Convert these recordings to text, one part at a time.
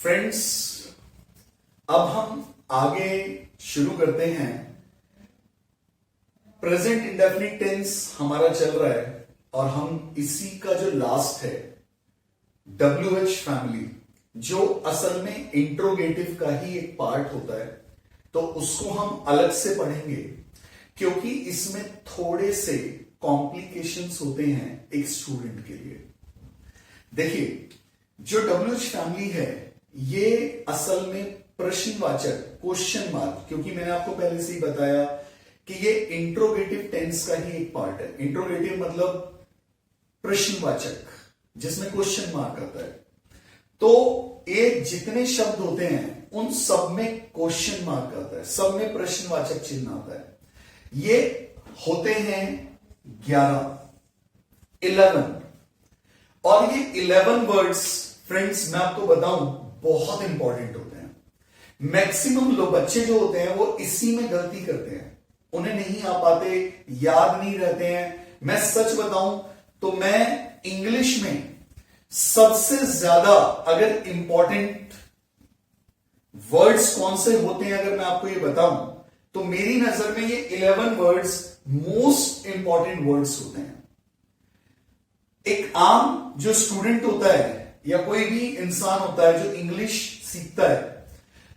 Friends, अब हम आगे शुरू करते हैं। प्रेजेंट इंडेफिनिट टेंस हमारा चल रहा है और हम इसी का जो लास्ट है WH फैमिली, जो असल में इंट्रोगेटिव का ही एक पार्ट होता है, तो उसको हम अलग से पढ़ेंगे क्योंकि इसमें थोड़े से कॉम्प्लिकेशंस होते हैं एक स्टूडेंट के लिए। देखिए, जो WH फैमिली है ये असल में प्रश्नवाचक, क्वेश्चन मार्क, क्योंकि मैंने आपको पहले से ही बताया कि ये इंट्रोगेटिव टेंस का ही एक पार्ट है। इंट्रोगेटिव मतलब प्रश्नवाचक, जिसमें क्वेश्चन मार्क आता है। तो ये जितने शब्द होते हैं उन सब में क्वेश्चन मार्क आता है, सब में प्रश्नवाचक चिन्ह आता है। ये होते हैं 11 और ये 11 वर्ड्स फ्रेंड्स, मैं आपको बताऊं, बहुत इंपॉर्टेंट होते हैं। मैक्सिमम लोग, बच्चे जो होते हैं, वो इसी में गलती करते हैं, उन्हें नहीं आ पाते, याद नहीं रहते हैं। मैं सच बताऊं तो मैं इंग्लिश में सबसे ज्यादा अगर इंपॉर्टेंट वर्ड्स कौन से होते हैं, अगर मैं आपको ये बताऊं, तो मेरी नजर में ये 11 वर्ड्स मोस्ट इंपॉर्टेंट वर्ड्स होते हैं। एक आम जो स्टूडेंट होता है या कोई भी इंसान होता है जो इंग्लिश सीखता है,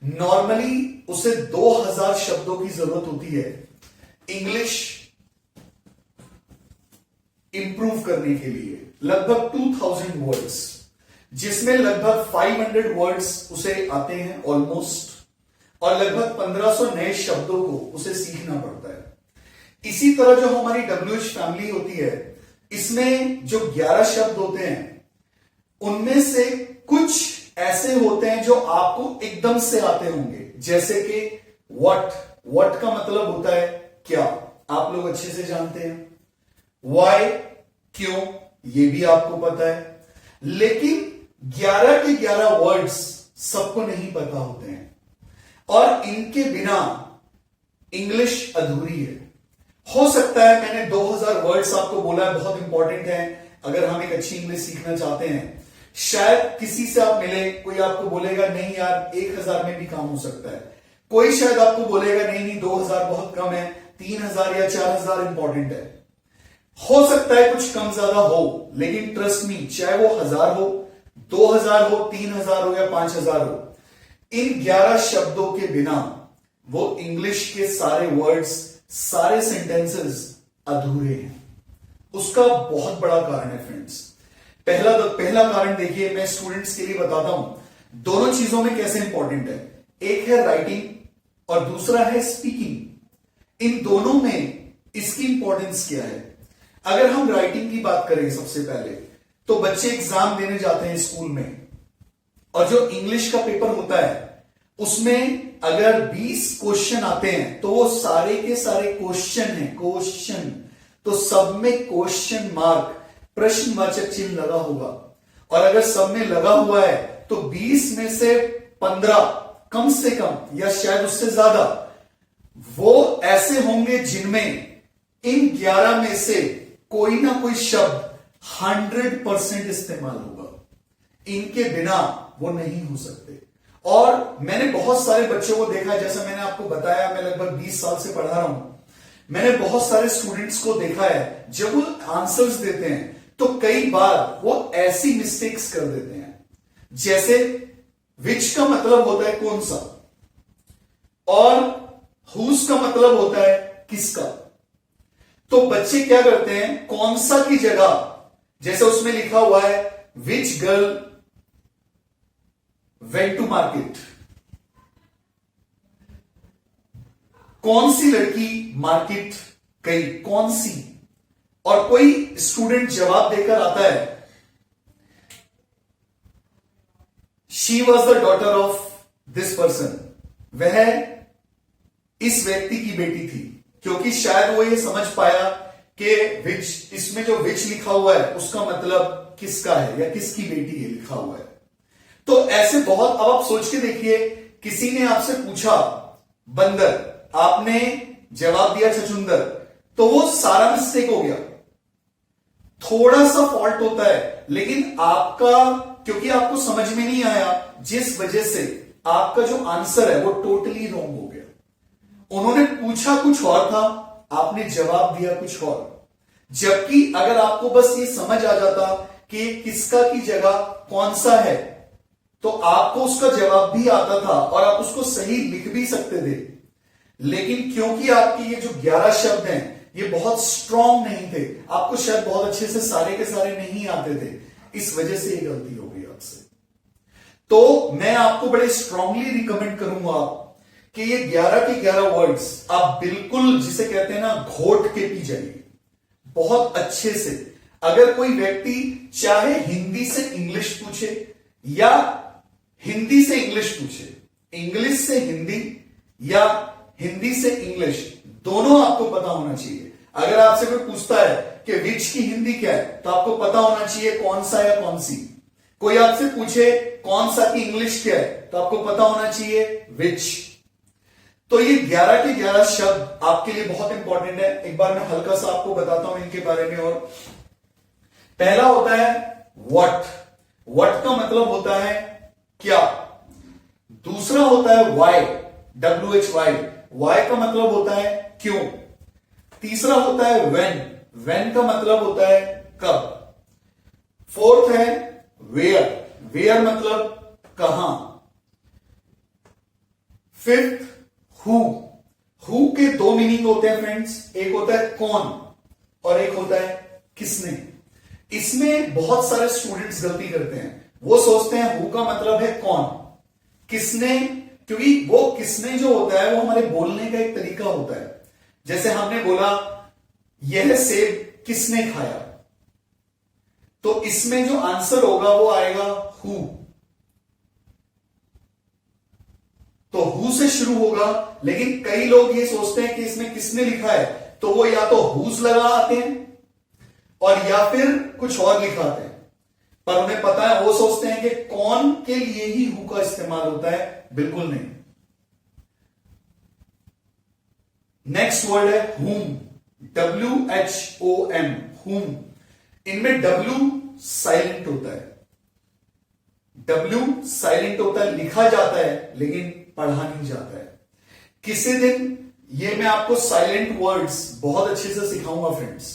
नॉर्मली उसे 2000 शब्दों की जरूरत होती है इंग्लिश इंप्रूव करने के लिए, लगभग 2000 वर्ड्स, जिसमें लगभग 500 वर्ड्स उसे आते हैं ऑलमोस्ट, और लगभग 1500 नए शब्दों को उसे सीखना पड़ता है। इसी तरह जो हमारी WH फैमिली होती है, इसमें जो 11 शब्द होते हैं उनमें से कुछ ऐसे होते हैं जो आपको एकदम से आते होंगे, जैसे कि व्हाट का मतलब होता है क्या, आप लोग अच्छे से जानते हैं। वाई, क्यों, ये भी आपको पता है। लेकिन 11 के 11 वर्ड्स सबको नहीं पता होते हैं और इनके बिना इंग्लिश अधूरी है। हो सकता है मैंने 2000 वर्ड्स आपको बोला है, बहुत इंपॉर्टेंट है अगर हम एक अच्छी इंग्लिश सीखना चाहते हैं। शायद किसी से आप मिले, कोई आपको बोलेगा नहीं यार 1000 में भी काम हो सकता है। कोई शायद आपको बोलेगा नहीं 2000 बहुत कम है, 3000 या 4000 इंपॉर्टेंट है। हो सकता है कुछ कम ज्यादा हो, लेकिन ट्रस्ट मी, चाहे वो 1000 हो, 2000 हो, 3000 हो या 5000 हो, इन 11 शब्दों के बिना वो इंग्लिश के सारे वर्ड्स, सारे सेंटेंसेस अधूरे हैं। उसका बहुत बड़ा कारण है फ्रेंड्स। पहला कारण देखिए, मैं स्टूडेंट्स के लिए बताता हूं दोनों चीजों में कैसे इंपॉर्टेंट है। एक है राइटिंग और दूसरा है स्पीकिंग। इन दोनों में इसकी इंपॉर्टेंस क्या है? अगर हम राइटिंग की बात करें सबसे पहले, तो बच्चे एग्जाम देने जाते हैं स्कूल में, और जो इंग्लिश का पेपर होता है उसमें अगर 20 क्वेश्चन आते हैं तो वो सारे के सारे क्वेश्चन हैं, क्वेश्चन, तो सब में क्वेश्चन मार्क, प्रश्नवाचक चिन्ह लगा होगा। और अगर सब में लगा हुआ है तो 20 में से 15 कम से कम या शायद उससे ज्यादा वो ऐसे होंगे जिनमें इन 11 में से कोई ना कोई शब्द 100% इस्तेमाल होगा। इनके बिना वो नहीं हो सकते। और मैंने बहुत सारे बच्चों को देखा, जैसा मैंने आपको बताया, मैं लगभग 20 साल से पढ़ा रहा हूं। मैंने बहुत सारे स्टूडेंट्स को देखा है, जब वो आंसर्स देते हैं तो कई बार वो ऐसी मिस्टेक्स कर देते हैं, जैसे विच का मतलब होता है कौन सा, और हुज का मतलब होता है किसका। तो बच्चे क्या करते हैं, कौन सा की जगह, जैसे उसमें लिखा हुआ है विच गर्ल वेंट टू मार्केट, कौन सी लड़की मार्केट गई, कौन सी, और कोई स्टूडेंट जवाब देकर आता है she was the daughter of this person, वह इस व्यक्ति की बेटी थी, क्योंकि शायद वो ये समझ पाया कि विच, इसमें जो विच लिखा हुआ है उसका मतलब किसका है या किसकी बेटी है लिखा हुआ है। तो ऐसे बहुत, अब आप सोच के देखिए, किसी ने आपसे पूछा बंदर, आपने जवाब दिया छछुंदर, तो वो सारा मिस्टेक हो गया। थोड़ा सा फॉल्ट होता है, लेकिन आपका क्योंकि आपको समझ में नहीं आया, जिस वजह से आपका जो आंसर है वो टोटली रॉन्ग हो गया। उन्होंने पूछा कुछ और था, आपने जवाब दिया कुछ और। जबकि अगर आपको बस ये समझ आ जाता कि किसका की जगह कौन सा है, तो आपको उसका जवाब भी आता था और आप उसको सही लिख भी सकते थे। लेकिन क्योंकि आपके ये जो 11 शब्द हैं ये बहुत स्ट्रांग नहीं थे, आपको शायद बहुत अच्छे से सारे के सारे नहीं आते थे, इस वजह से ये गलती हो गई आपसे। तो मैं आपको बड़े स्ट्रांगली रिकमेंड करूंगा कि ये 11 के 11 वर्ड्स आप बिल्कुल, जिसे कहते हैं ना, घोट के पी जाइए बहुत अच्छे से। अगर कोई व्यक्ति चाहे हिंदी से इंग्लिश पूछे या हिंदी से इंग्लिश पूछे, इंग्लिश से हिंदी या हिंदी से इंग्लिश, दोनों आपको पता होना चाहिए। अगर आपसे कोई पूछता है कि विच की हिंदी क्या है, तो आपको पता होना चाहिए कौन सा या कौन सी। कोई आपसे पूछे कौन सा की इंग्लिश क्या है, तो आपको पता होना चाहिए विच। तो ये 11 के 11 शब्द आपके लिए बहुत इंपॉर्टेंट है। एक बार मैं हल्का सा आपको बताता हूं इनके बारे में। और पहला होता है व्हाट। व्हाट का मतलब होता है क्या। दूसरा होता है वाई, WHY। वाई का मतलब होता है क्यों। तीसरा होता है व्हेन। व्हेन का मतलब होता है कब। फोर्थ है वेयर। वेयर मतलब कहां। Fifth who. हु के दो मीनिंग होते हैं फ्रेंड्स, एक होता है कौन और एक होता है किसने। इसमें बहुत सारे स्टूडेंट्स गलती करते हैं, वो सोचते हैं हु का मतलब है कौन, किसने, क्योंकि वो किसने जो होता है वो हमारे बोलने का एक तरीका होता है। जैसे हमने बोला यह सेब किसने खाया, तो इसमें जो आंसर होगा वो आएगा हु। तो हु से शुरू होगा, लेकिन कई लोग ये सोचते हैं कि इसमें किसने लिखा है, तो वो या तो हुज लगा आते हैं और या फिर कुछ और लिखाते हैं। पर उन्हें पता है, वो सोचते हैं कि कौन के लिए ही हु का इस्तेमाल होता है, बिल्कुल नहीं। नेक्स्ट वर्ड है हुम, WHOM, हुम। इनमें W साइलेंट होता है, W साइलेंट होता है, लिखा जाता है लेकिन पढ़ा नहीं जाता है। किसी दिन ये मैं आपको साइलेंट वर्ड्स बहुत अच्छे से सिखाऊंगा फ्रेंड्स,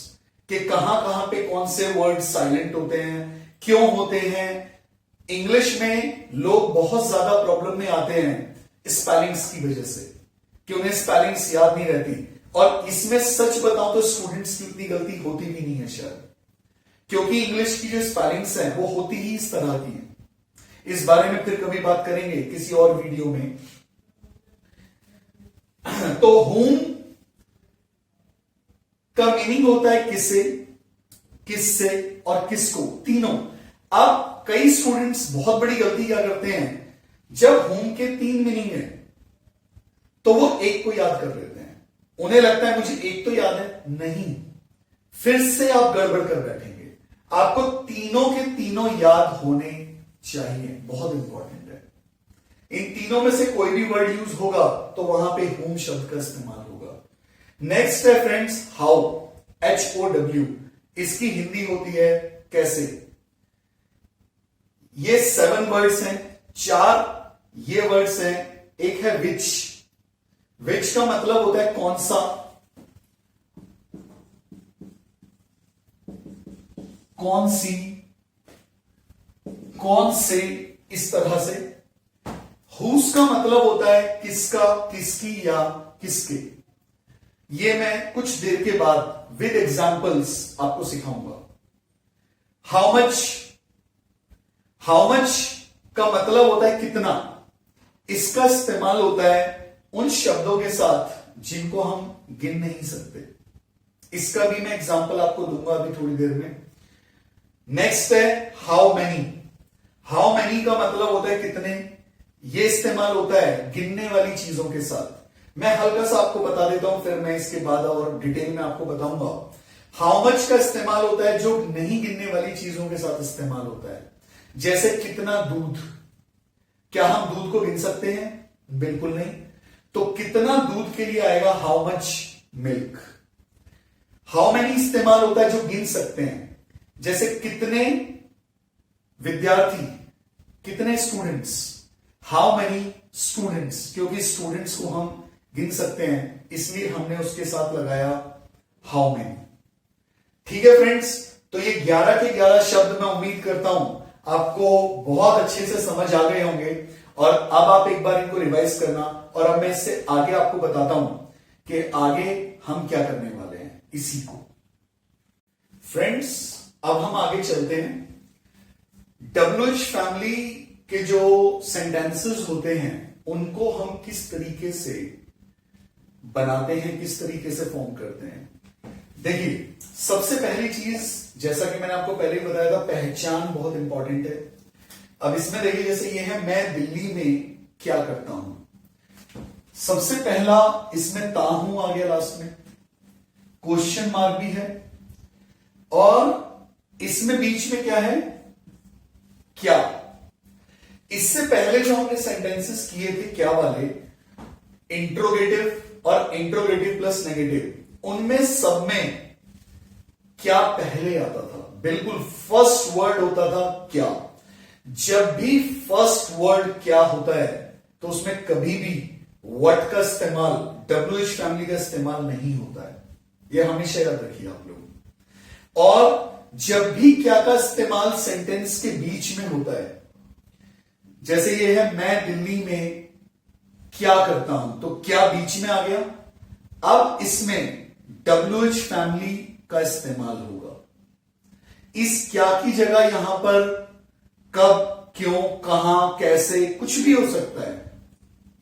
कि कहां कहां पे कौन से वर्ड साइलेंट होते हैं, क्यों होते हैं। इंग्लिश में लोग बहुत ज्यादा प्रॉब्लम में आते हैं स्पेलिंग्स की वजह से, कि उन्हें स्पेलिंग्स याद नहीं रहती। और इसमें सच बताऊं तो स्टूडेंट्स की उतनी गलती होती भी नहीं है शायद, क्योंकि इंग्लिश की जो स्पेलिंग्स हैं वो होती ही इस तरह की है। इस बारे में फिर कभी बात करेंगे किसी और वीडियो में। तो whom का मीनिंग होता है किसे, किससे और किसको, तीनों। अब कई स्टूडेंट्स बहुत बड़ी गलती क्या करते हैं, जब whom के 3 मीनिंग है तो वो एक को याद कर लेते हैं। उन्हें लगता है मुझे एक तो याद है, नहीं, फिर से आप गड़बड़ कर बैठेंगे। आपको तीनों के तीनों याद होने चाहिए, बहुत इंपॉर्टेंट है। इन तीनों में से कोई भी वर्ड यूज होगा तो वहां पे whom शब्द का इस्तेमाल होगा। नेक्स्ट है फ्रेंड्स हाउ, HOW। इसकी हिंदी होती है कैसे। ये 7 वर्ड्स हैं, 4 ये वर्ड्स हैं, एक है विच। विच का मतलब होता है कौन सा, कौन सी, कौन से, इस तरह से। हुज का मतलब होता है किसका, किसकी या किसके। ये मैं कुछ देर के बाद विद एग्जांपल्स आपको सिखाऊंगा। हाउ मच, हाउ मच का मतलब होता है कितना। इसका इस्तेमाल होता है उन शब्दों के साथ जिनको हम गिन नहीं सकते। इसका भी मैं एग्जांपल आपको दूंगा अभी थोड़ी देर में। नेक्स्ट है हाउ मैनी। हाउ मैनी का मतलब होता है कितने। ये इस्तेमाल होता है गिनने वाली चीजों के साथ। मैं हल्का सा आपको बता देता हूं, फिर मैं इसके बाद और डिटेल में आपको बताऊंगा। हाउ मच का इस्तेमाल होता है जो नहीं गिनने वाली चीजों के साथ इस्तेमाल होता है। जैसे कितना दूध, क्या हम दूध को गिन सकते हैं, बिल्कुल नहीं। तो कितना दूध के लिए आएगा how much milk. How many इस्तेमाल होता है जो गिन सकते हैं, जैसे कितने विद्यार्थी कितने स्टूडेंट्स, हाउ मेनी स्टूडेंट्स, क्योंकि स्टूडेंट्स को हम गिन सकते हैं इसलिए हमने उसके साथ लगाया हाउ मेनी। ठीक है फ्रेंड्स, तो ये 11 के 11 शब्द मैं उम्मीद करता हूं आपको बहुत अच्छे से समझ आ गए होंगे। और अब आप एक बार इनको रिवाइज करना, और अब मैं इससे आगे आपको बताता हूं कि आगे हम क्या करने वाले हैं इसी को। फ्रेंड्स, अब हम आगे चलते हैं। WH फैमिली के जो सेंटेंसेस होते हैं उनको हम किस तरीके से बनाते हैं, किस तरीके से फॉर्म करते हैं। देखिए, सबसे पहली चीज, जैसा कि मैंने आपको पहले ही बताया था, पहचान बहुत इंपॉर्टेंट है। अब इसमें देखिए, जैसे ये है, मैं दिल्ली में क्या करता हूं। सबसे पहला इसमें ता हूं आ गया लास्ट में, क्वेश्चन मार्क भी है, और इसमें बीच में क्या है, क्या। इससे पहले जो हमने सेंटेंसेस किए थे क्या वाले, इंट्रोगेटिव और इंट्रोगेटिव प्लस नेगेटिव, उनमें सब में क्या पहले आता था, बिल्कुल फर्स्ट वर्ड होता था क्या। जब भी फर्स्ट वर्ड क्या होता है तो उसमें कभी भी व्हाट का इस्तेमाल, WH फैमिली का इस्तेमाल नहीं होता है, यह हमेशा याद रखिए आप लोग। और जब भी क्या का इस्तेमाल सेंटेंस के बीच में होता है, जैसे ये है, मैं दिल्ली में क्या करता हूं, तो क्या बीच में आ गया। अब इसमें WH फैमिली का इस्तेमाल होगा। इस क्या की जगह यहां पर कब, क्यों, कहां, कैसे, कुछ भी हो सकता है।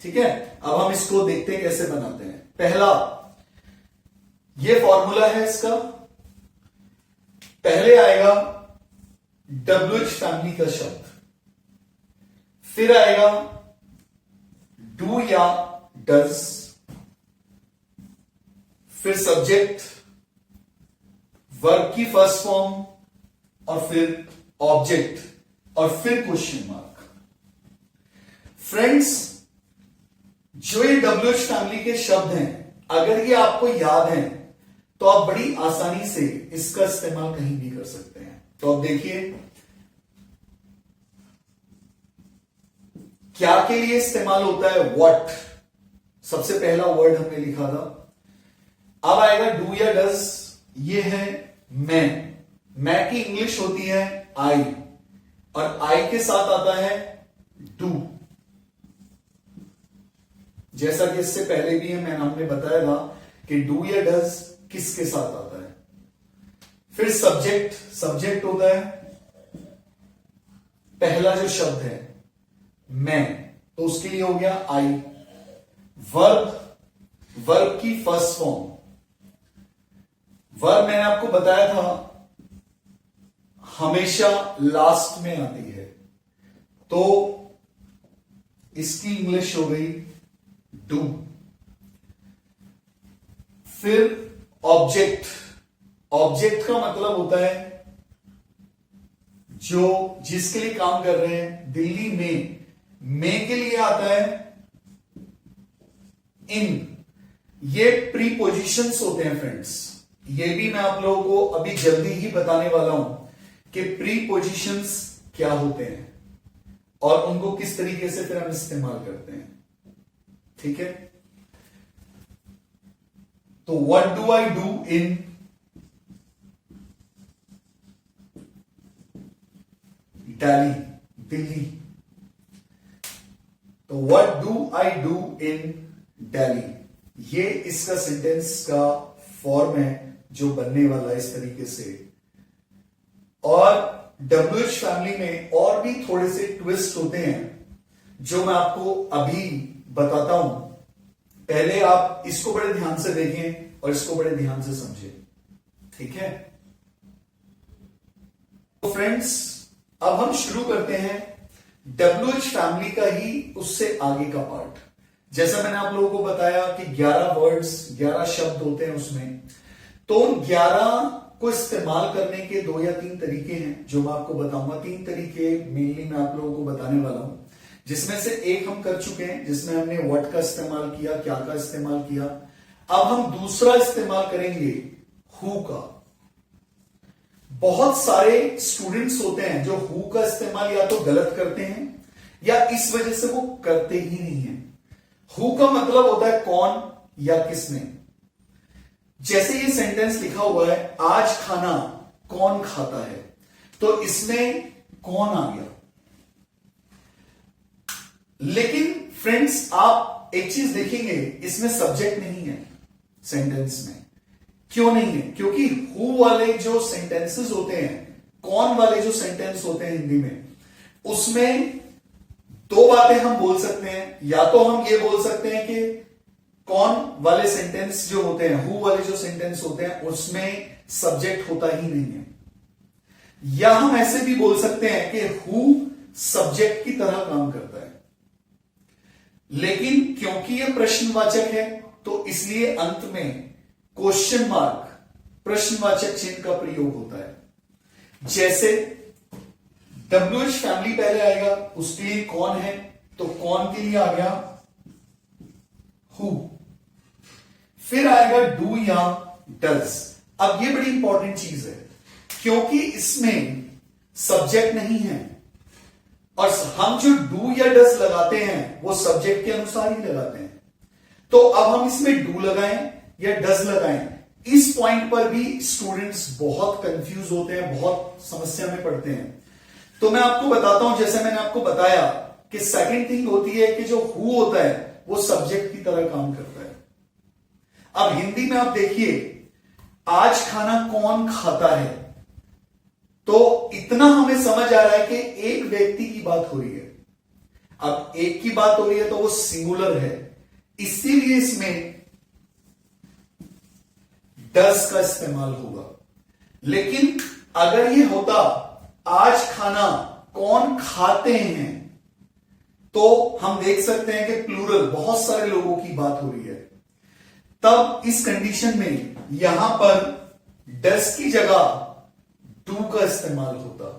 ठीक है, अब हम इसको देखते हैं कैसे बनाते हैं। पहला, ये फॉर्मूला है इसका, पहले आएगा WH फैमिली का शब्द, फिर आएगा डू या डज, फिर सब्जेक्ट, वर्ब की फर्स्ट फॉर्म, और फिर ऑब्जेक्ट, और फिर क्वेश्चन मार्क। फ्रेंड्स, जो ये WH फैमिली के शब्द हैं, अगर ये आपको याद हैं तो आप बड़ी आसानी से इसका इस्तेमाल कहीं भी कर सकते हैं। तो अब देखिए, क्या के लिए इस्तेमाल होता है, व्हाट, सबसे पहला वर्ड हमने लिखा था। अब आएगा डू या डज, ये है मैं की इंग्लिश होती है आई, और आई के साथ आता है डू, जैसा कि इससे पहले भी हमने बताया था कि डू या डज किसके साथ आता है। फिर सब्जेक्ट होता है पहला जो शब्द है मैं, तो उसके लिए हो गया आई। वर्ब की फर्स्ट फॉर्म, वर्ब मैंने आपको बताया था हमेशा लास्ट में आती है, तो इसकी इंग्लिश हो गई डू। फिर ऑब्जेक्ट का मतलब होता है जो जिसके लिए काम कर रहे हैं। दिल्ली में के लिए आता है इन। ये प्रीपोजिशंस होते हैं फ्रेंड्स, ये भी मैं आप लोगों को अभी जल्दी ही बताने वाला हूं कि प्रीपोजिशंस क्या होते हैं और उनको किस तरीके से फिर हम इस्तेमाल करते हैं। ठीक है, तो what do I do in Delhi, तो what do I do in Delhi, ये इसका सेंटेंस का फॉर्म है जो बनने वाला है इस तरीके से। और WH फैमिली में और भी थोड़े से ट्विस्ट होते हैं जो मैं आपको अभी बताता हूं। पहले आप इसको बड़े ध्यान से देखें और इसको बड़े ध्यान से समझें। ठीक है, तो फ्रेंड्स अब हम शुरू करते हैं WH फैमिली का ही उससे आगे का पार्ट। जैसा मैंने आप लोगों को बताया कि 11 वर्ड्स 11 शब्द होते हैं उसमें, तो उन 11 को इस्तेमाल करने के 2 या 3 तरीके हैं जो मैं आपको बताऊंगा। 3 तरीके मेनली मैं आप लोगों को बताने वाला हूं, जिसमें से एक हम कर चुके हैं जिसमें हमने व्हाट का इस्तेमाल किया, क्या का इस्तेमाल किया। अब हम दूसरा इस्तेमाल करेंगे हु का। बहुत सारे स्टूडेंट्स होते हैं जो हु का इस्तेमाल या तो गलत करते हैं या इस वजह से वो करते ही नहीं है। हु का मतलब होता है कौन या किसने। जैसे ये सेंटेंस लिखा हुआ है, आज खाना कौन खाता है, तो इसमें कौन आ गया। लेकिन फ्रेंड्स आप एक चीज देखेंगे, इसमें सब्जेक्ट नहीं है सेंटेंस में। क्यों नहीं है? क्योंकि हु वाले जो सेंटेंसेस होते हैं, कौन वाले जो सेंटेंस होते हैं हिंदी में, उसमें दो बातें हम बोल सकते हैं। या तो हम ये बोल सकते हैं कि कौन वाले सेंटेंस जो होते हैं, हु वाले जो सेंटेंस होते हैं, उसमें सब्जेक्ट होता ही नहीं है। या हम ऐसे भी बोल सकते हैं कि हु सब्जेक्ट की तरह काम करता है। लेकिन क्योंकि यह प्रश्नवाचक है, तो इसलिए अंत में क्वेश्चन मार्क, प्रश्नवाचक चिन्ह का प्रयोग होता है। जैसे WH फैमिली पहले आएगा, उसके लिए कौन है, तो कौन के लिए आ गया हु। फिर आएगा डू या डज। अब ये बड़ी इंपॉर्टेंट चीज है, क्योंकि इसमें सब्जेक्ट नहीं है और हम जो डू या डज लगाते हैं वो सब्जेक्ट के अनुसार ही लगाते हैं। तो अब हम इसमें डू लगाएं या डज लगाएं, इस पॉइंट पर भी स्टूडेंट्स बहुत कंफ्यूज होते हैं, बहुत समस्या में पड़ते हैं। तो मैं आपको बताता हूं, जैसे मैंने आपको बताया कि सेकंड थिंग होती है कि जो हु होता है वो सब्जेक्ट की तरह काम करता है। अब हिंदी में आप देखिए, आज खाना कौन खाता है, तो इतना हमें समझ आ रहा है कि एक व्यक्ति की बात हो रही है। अब एक की बात हो रही है तो वो सिंगुलर है, इसीलिए इसमें डस का इस्तेमाल होगा। लेकिन अगर ये होता आज खाना कौन खाते हैं, तो हम देख सकते हैं कि प्लूरल, बहुत सारे लोगों की बात हो रही है। तब इस कंडीशन में यहां पर डस की जगह डू का इस्तेमाल होता।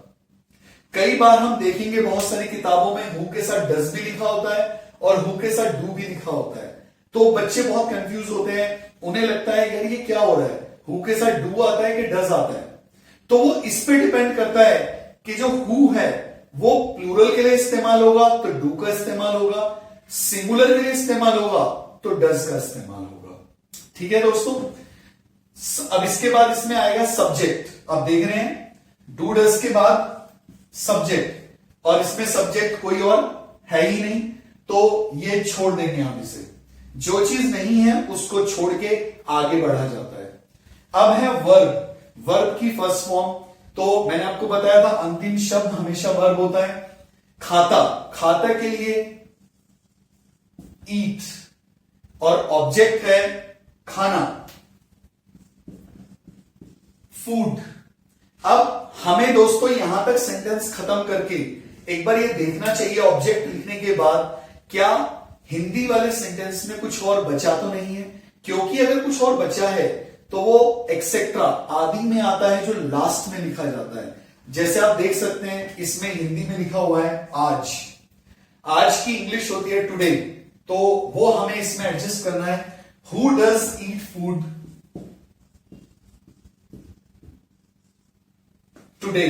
कई बार हम देखेंगे बहुत सारी किताबों में हु के साथ डस भी लिखा होता है और हु के साथ डू भी लिखा होता है। तो बच्चे बहुत कंफ्यूज होते हैं, उन्हें लगता है यार ये क्या हो रहा है, हु के साथ डू आता है कि डज आता है। तो वो इस पे डिपेंड करता है कि जो हु है वो प्लूरल के लिए इस्तेमाल होगा तो डू का इस्तेमाल होगा, सिंगुलर के लिए इस्तेमाल होगा तो डज का इस्तेमाल होगा। ठीक है दोस्तों। अब इसके बाद इसमें आएगा सब्जेक्ट। आप देख रहे हैं डू डज के बाद सब्जेक्ट, और इसमें सब्जेक्ट कोई और है ही नहीं, तो ये छोड़ देंगे हम इसे। जो चीज नहीं है उसको छोड़ के आगे बढ़ा जाता है। अब है वर्ब। वर्ब की फर्स्ट फॉर्म, तो मैंने आपको बताया था अंतिम शब्द हमेशा वर्ब होता है। खाता, खाता के लिए ईट, और ऑब्जेक्ट है खाना, फूड। अब हमें दोस्तों यहां तक सेंटेंस खत्म करके एक बार ये देखना चाहिए ऑब्जेक्ट लिखने के बाद क्या हिंदी वाले सेंटेंस में कुछ और बचा तो नहीं है। क्योंकि अगर कुछ और बचा है तो वो एक्सेट्रा आदि में आता है, जो लास्ट में लिखा जाता है। जैसे आप देख सकते हैं इसमें हिंदी में लिखा हुआ है आज, आज की इंग्लिश होती है टुडे, तो वो हमें इसमें एडजस्ट करना है। Who does eat food today,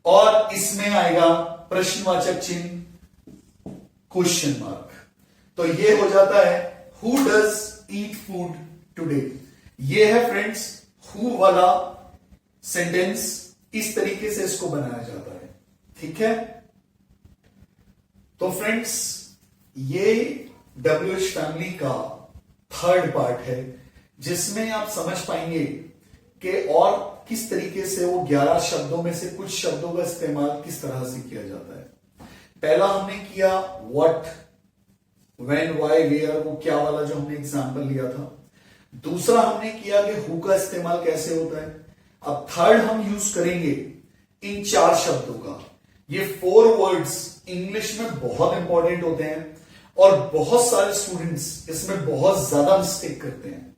और इसमें आएगा प्रश्नवाचक चिन्ह क्वेश्चन मार्क। तो ये हो जाता है who does eat food today. ये है फ्रेंड्स हु वाला सेंटेंस, इस तरीके से इसको बनाया जाता है। ठीक है। तो फ्रेंड्स ये WH फैमिली का थर्ड पार्ट है, जिसमें आप समझ पाएंगे कि और किस तरीके से वो 11 शब्दों में से कुछ शब्दों का इस्तेमाल किस तरह से किया जाता है। पहला हमने किया व्हाट, व्हेन, व्हाई, वेयर, वो क्या वाला जो हमने एग्जांपल लिया था। दूसरा हमने किया कि हु का इस्तेमाल कैसे होता है। अब थर्ड हम यूज करेंगे इन 4 शब्दों का। ये 4 वर्ड्स इंग्लिश में बहुत इंपॉर्टेंट होते हैं और बहुत सारे स्टूडेंट्स इसमें बहुत ज्यादा मिस्टेक करते हैं।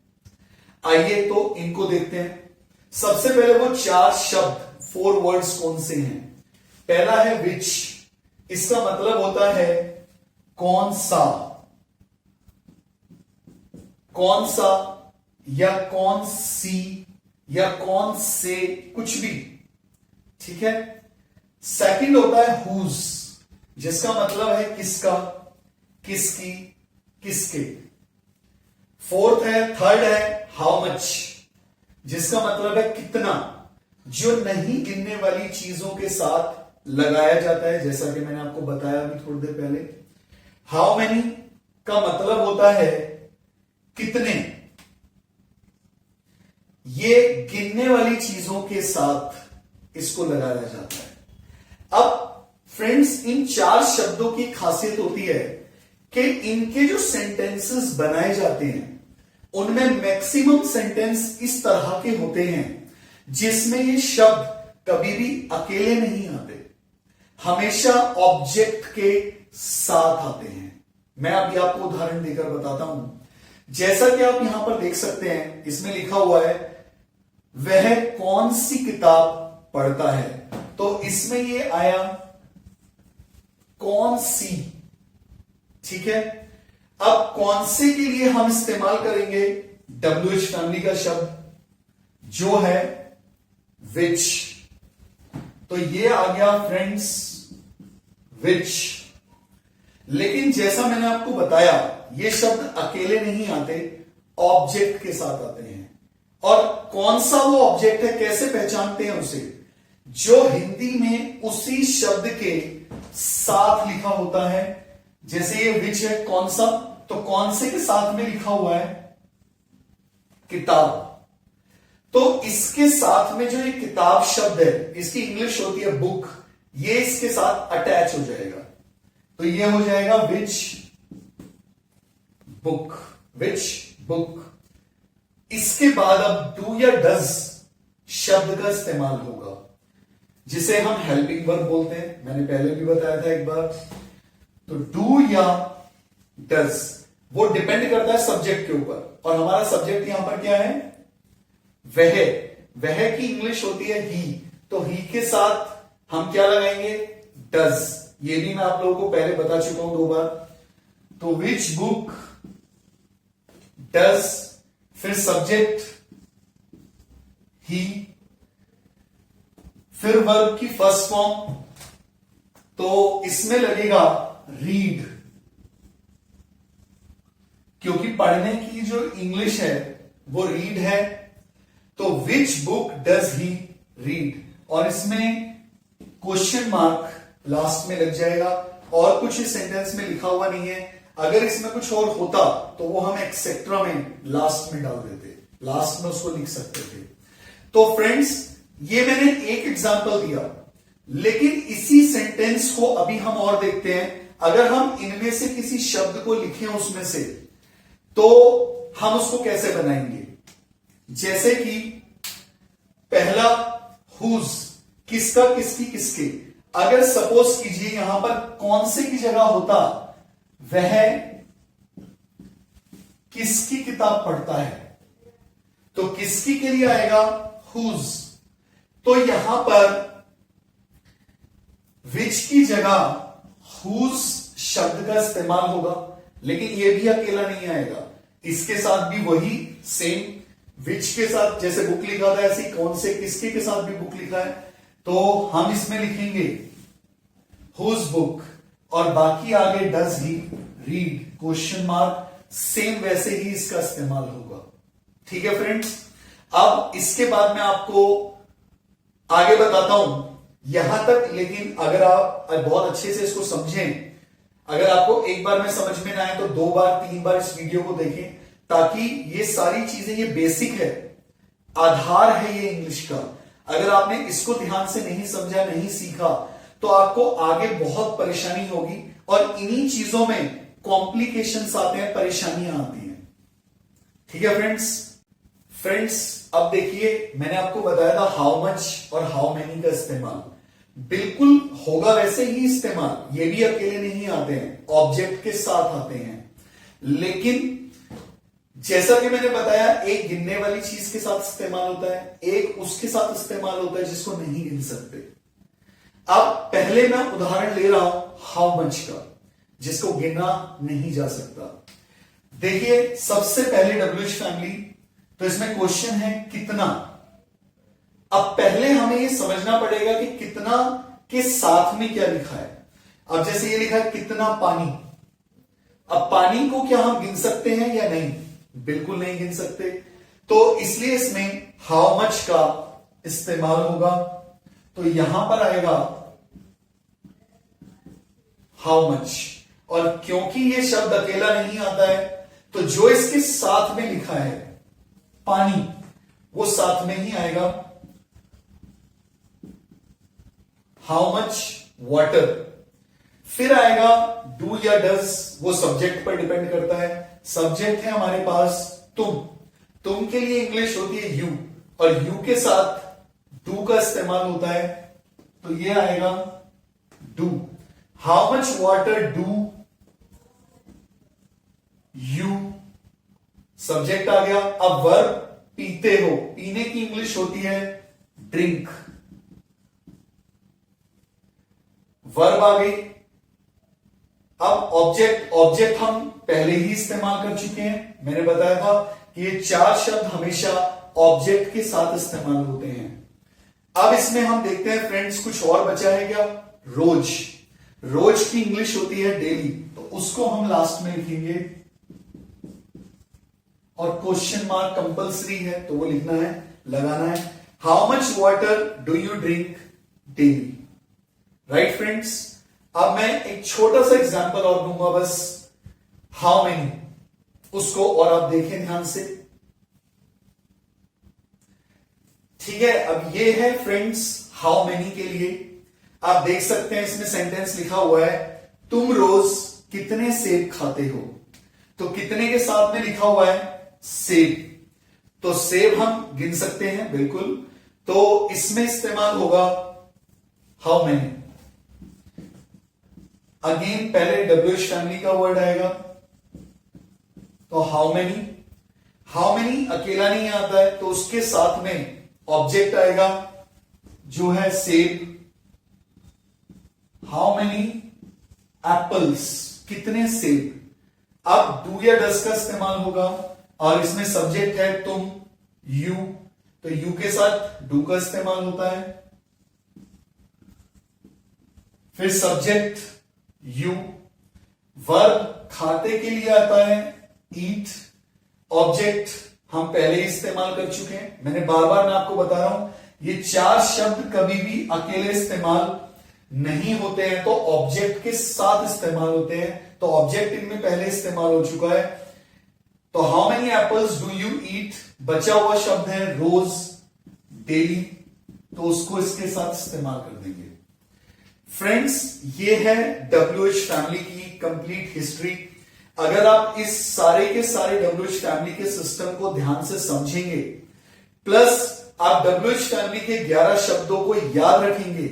आइए तो इनको देखते हैं। सबसे पहले वो 4 शब्द, 4 वर्ड्स कौन से हैं। पहला है विच, इसका मतलब होता है कौन सा, कौन सा या कौन सी या कौन से, कुछ भी। ठीक है। सेकंड होता है हुज, जिसका मतलब है किसका, किसकी, किसके। फोर्थ है, थर्ड है हाउ मच, जिसका मतलब है कितना, जो नहीं गिनने वाली चीजों के साथ लगाया जाता है, जैसा कि मैंने आपको बताया अभी थोड़ी देर पहले। हाउ मैनी का मतलब होता है कितने, ये गिनने वाली चीजों के साथ इसको लगाया जाता है। अब फ्रेंड्स, इन चार शब्दों की खासियत होती है कि इनके जो सेंटेंसेस बनाए जाते हैं उनमें मैक्सिमम सेंटेंस इस तरह के होते हैं जिसमें ये शब्द कभी भी अकेले नहीं आते, हमेशा ऑब्जेक्ट के साथ आते हैं। मैं अभी आपको उदाहरण देकर बताता हूं। जैसा कि आप यहां पर देख सकते हैं, इसमें लिखा हुआ है वह कौन सी किताब पढ़ता है, तो इसमें ये आया कौन सी, ठीक है। अब कौन से के लिए हम इस्तेमाल करेंगे WH फैमिली का शब्द जो है विच, तो ये आ गया फ्रेंड्स विच। लेकिन जैसा मैंने आपको बताया ये शब्द अकेले नहीं आते, ऑब्जेक्ट के साथ आते हैं। और कौन सा वो ऑब्जेक्ट है, कैसे पहचानते हैं उसे, जो हिंदी में उसी शब्द के साथ लिखा होता है। जैसे ये विच है, कौन सा, तो कौन से के साथ में लिखा हुआ है किताब, तो इसके साथ में जो ये किताब शब्द है इसकी इंग्लिश होती है बुक, ये इसके साथ अटैच हो जाएगा, तो ये हो जाएगा विच बुक, विच बुक। इसके बाद अब डू या डज शब्द का इस्तेमाल होगा, जिसे हम हेल्पिंग वर्ब बोलते हैं। मैंने पहले भी बताया था एक बार। तो डू या डज वो डिपेंड करता है सब्जेक्ट के ऊपर, और हमारा सब्जेक्ट यहां पर क्या है, वह। वह की इंग्लिश होती है ही, तो ही के साथ हम क्या लगाएंगे, डज। ये भी मैं आप लोगों को पहले बता चुका हूं 2 बार। तो विच बुक डज, फिर सब्जेक्ट ही, फिर वर्ब की फर्स्ट फॉर्म, तो इसमें लगेगा रीड, क्योंकि पढ़ने की जो इंग्लिश है वो रीड है। तो which book does he read, और इसमें क्वेश्चन मार्क लास्ट में लग जाएगा, और कुछ इस सेंटेंस में लिखा हुआ नहीं है। अगर इसमें कुछ और होता तो वो हम एक्सेट्रा में लास्ट में डाल देते, लास्ट में उसको लिख सकते थे। तो फ्रेंड्स, ये मैंने एक एग्जांपल दिया, लेकिन इसी सेंटेंस को अभी हम और देखते हैं। अगर हम इनमें से किसी शब्द को लिखें उसमें से, तो हम उसको कैसे बनाएंगे। जैसे कि पहला हुज, किसका, किसकी, किसके। अगर सपोज कीजिए यहां पर कौन से की जगह होता वह किसकी किताब पढ़ता है, तो किसकी के लिए आएगा हुज। तो यहां पर विच की जगह हुज शब्द का इस्तेमाल होगा, लेकिन यह भी अकेला नहीं आएगा, इसके साथ भी वही सेम विच के साथ जैसे बुक लिखा था ऐसे कौन से किसके के साथ भी बुक लिखा है, तो हम इसमें लिखेंगे हुज बुक, और बाकी आगे does he read, question mark, same वैसे ही इसका इस्तेमाल होगा। ठीक है फ्रेंड्स, अब इसके बाद मैं आपको आगे बताता हूं यहां तक, लेकिन अगर आप बहुत अच्छे से इसको समझें, अगर आपको एक बार में समझ में ना आए तो 2 बार 3 बार इस वीडियो को देखें, ताकि ये सारी चीजें, ये बेसिक है, आधार है ये इंग्लिश का। अगर आपने इसको ध्यान से नहीं समझा, नहीं सीखा, तो आपको आगे बहुत परेशानी होगी, और इन्हीं चीजों में कॉम्प्लिकेशंस आते हैं, परेशानियां आती हैं। ठीक है फ्रेंड्स, अब देखिए मैंने आपको बताया था हाउ मच और हाउ मेनी का इस्तेमाल बिल्कुल होगा वैसे ही इस्तेमाल, ये भी अकेले नहीं आते हैं, ऑब्जेक्ट के साथ आते हैं। लेकिन जैसा कि मैंने बताया, एक गिनने वाली चीज के साथ इस्तेमाल होता है, एक उसके साथ इस्तेमाल होता है जिसको नहीं गिन सकते। अब पहले मैं उदाहरण ले रहा हूं हाउ मच का, जिसको गिना नहीं जा सकता। देखिए सबसे पहले WH फैमिली, तो इसमें क्वेश्चन है कितना। अब पहले हमें यह समझना पड़ेगा कि कितना के साथ में क्या लिखा है। अब जैसे ये लिखा है कितना पानी, अब पानी को क्या हम गिन सकते हैं या नहीं? बिल्कुल नहीं गिन सकते, तो इसलिए इसमें हाउ मच का इस्तेमाल होगा। तो यहां पर आएगा हाउ मच, और क्योंकि ये शब्द अकेला नहीं आता है तो जो इसके साथ में लिखा है पानी वो साथ में ही आएगा, हाउ मच वाटर। फिर आएगा डू या डज, वो सब्जेक्ट पर डिपेंड करता है। सब्जेक्ट है हमारे पास तुम के लिए इंग्लिश होती है यू, और यू के साथ डू का इस्तेमाल होता है, तो ये आएगा do. How much water do you, subject आ गया। अब वर्ब पीते हो, पीने की इंग्लिश होती है ड्रिंक, वर्ब आ गई। अब ऑब्जेक्ट हम पहले ही इस्तेमाल कर चुके हैं, मैंने बताया था कि ये चार शब्द हमेशा ऑब्जेक्ट के साथ इस्तेमाल होते हैं। अब इसमें हम देखते हैं फ्रेंड्स कुछ और बचा है क्या? रोज, रोज की इंग्लिश होती है डेली, तो उसको हम लास्ट में लिखेंगे, और क्वेश्चन मार्क कंपलसरी है तो वो लिखना है, लगाना है। How much water do you drink daily, right friends. अब मैं एक छोटा सा एग्जांपल और दूंगा बस, हाउ मेनी, उसको और आप देखें ध्यान से, ठीक है। अब ये है फ्रेंड्स हाउ मेनी के लिए, आप देख सकते हैं इसमें सेंटेंस लिखा हुआ है तुम रोज कितने सेब खाते हो, तो कितने के साथ में लिखा हुआ है सेब, तो सेब हम गिन सकते हैं बिल्कुल, तो इसमें इस्तेमाल होगा हाउ मेनी। अगेन पहले WH फैमिली का वर्ड आएगा, तो हाउ मेनी। हाउ मेनी अकेला नहीं आता है तो उसके साथ में ऑब्जेक्ट आएगा जो है सेब। हाउ मेनी एप्पल्स, कितने सेब। अब डू या डज का इस्तेमाल होगा, और इसमें सब्जेक्ट है तुम यू, तो यू के साथ डू का इस्तेमाल होता है। फिर सब्जेक्ट यू, वर्ब खाते के लिए आता है ईट, ऑब्जेक्ट हम पहले ही इस्तेमाल कर चुके हैं, मैंने बार बार मैं आपको बता रहा हूं ये चार शब्द कभी भी अकेले इस्तेमाल नहीं होते हैं, तो ऑब्जेक्ट के साथ इस्तेमाल होते हैं, तो ऑब्जेक्ट इनमें पहले इस्तेमाल हो चुका है। तो how many apples do you eat, बचा हुआ शब्द है रोज डेली, तो उसको इसके साथ इस्तेमाल कर देंगे। फ्रेंड्स ये है WH फैमिली की कंप्लीट हिस्ट्री। अगर आप इस सारे के सारे WH फैमिली के सिस्टम को ध्यान से समझेंगे, प्लस आप WH फैमिली के 11 शब्दों को याद रखेंगे,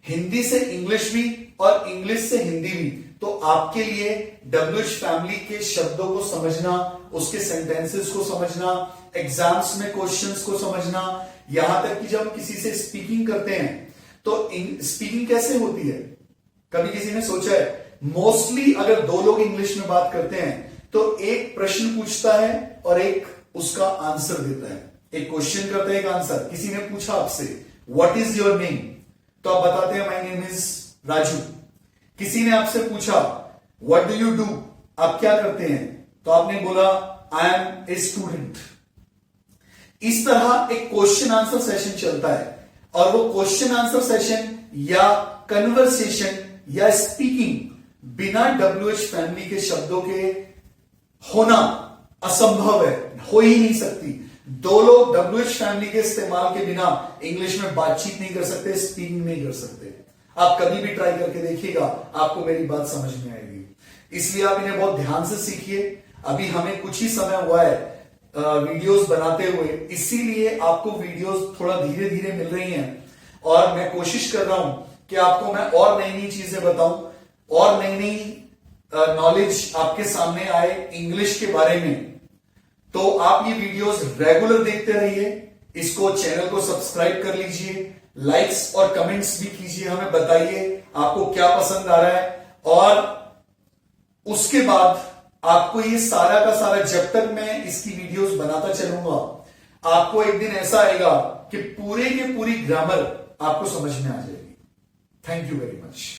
हिंदी से इंग्लिश भी और इंग्लिश से हिंदी भी, तो आपके लिए WH फैमिली के शब्दों को समझना, उसके सेंटेंसेस को समझना, एग्जाम्स में क्वेश्चंस को समझना, यहां तक कि जब हम किसी से स्पीकिंग करते हैं तो स्पीकिंग कैसे होती है, कभी किसी ने सोचा है? मोस्टली अगर दो लोग इंग्लिश में बात करते हैं तो एक प्रश्न पूछता है और एक उसका आंसर देता है, एक क्वेश्चन करता है एक आंसर। किसी ने पूछा आपसे व्हाट इज योर नेम, तो आप बताते हैं माय नेम इज राजू। किसी ने आपसे पूछा व्हाट डू यू डू, आप क्या करते हैं, तो आपने बोला आई एम ए स्टूडेंट। इस तरह एक क्वेश्चन आंसर सेशन चलता है, और वो क्वेश्चन आंसर सेशन या कन्वर्सेशन या स्पीकिंग बिना WH फैमिली के शब्दों के होना असंभव है, हो ही नहीं सकती। दो लोग WH फैमिली के इस्तेमाल के बिना इंग्लिश में बातचीत नहीं कर सकते, स्पीकिंग नहीं कर सकते। आप कभी भी ट्राई करके देखिएगा, आपको मेरी बात समझ में आएगी। इसलिए आप इन्हें बहुत ध्यान से सीखिए। अभी हमें कुछ ही समय हुआ है वीडियोस बनाते हुए, इसीलिए आपको वीडियोस थोड़ा धीरे धीरे मिल रही हैं, और मैं कोशिश कर रहा हूं कि आपको मैं और नई नई चीजें बताऊं और नई नई नॉलेज आपके सामने आए इंग्लिश के बारे में। तो आप ये वीडियोस रेगुलर देखते रहिए, इसको चैनल को सब्सक्राइब कर लीजिए, लाइक्स और कमेंट्स भी कीजिए, हमें बताइए आपको क्या पसंद आ रहा है। और उसके बाद आपको ये सारा का सारा, जब तक मैं इसकी वीडियोस बनाता चलूंगा, आपको एक दिन ऐसा आएगा कि पूरे की पूरी ग्रामर आपको समझ में आ जाएगी। Thank you very much.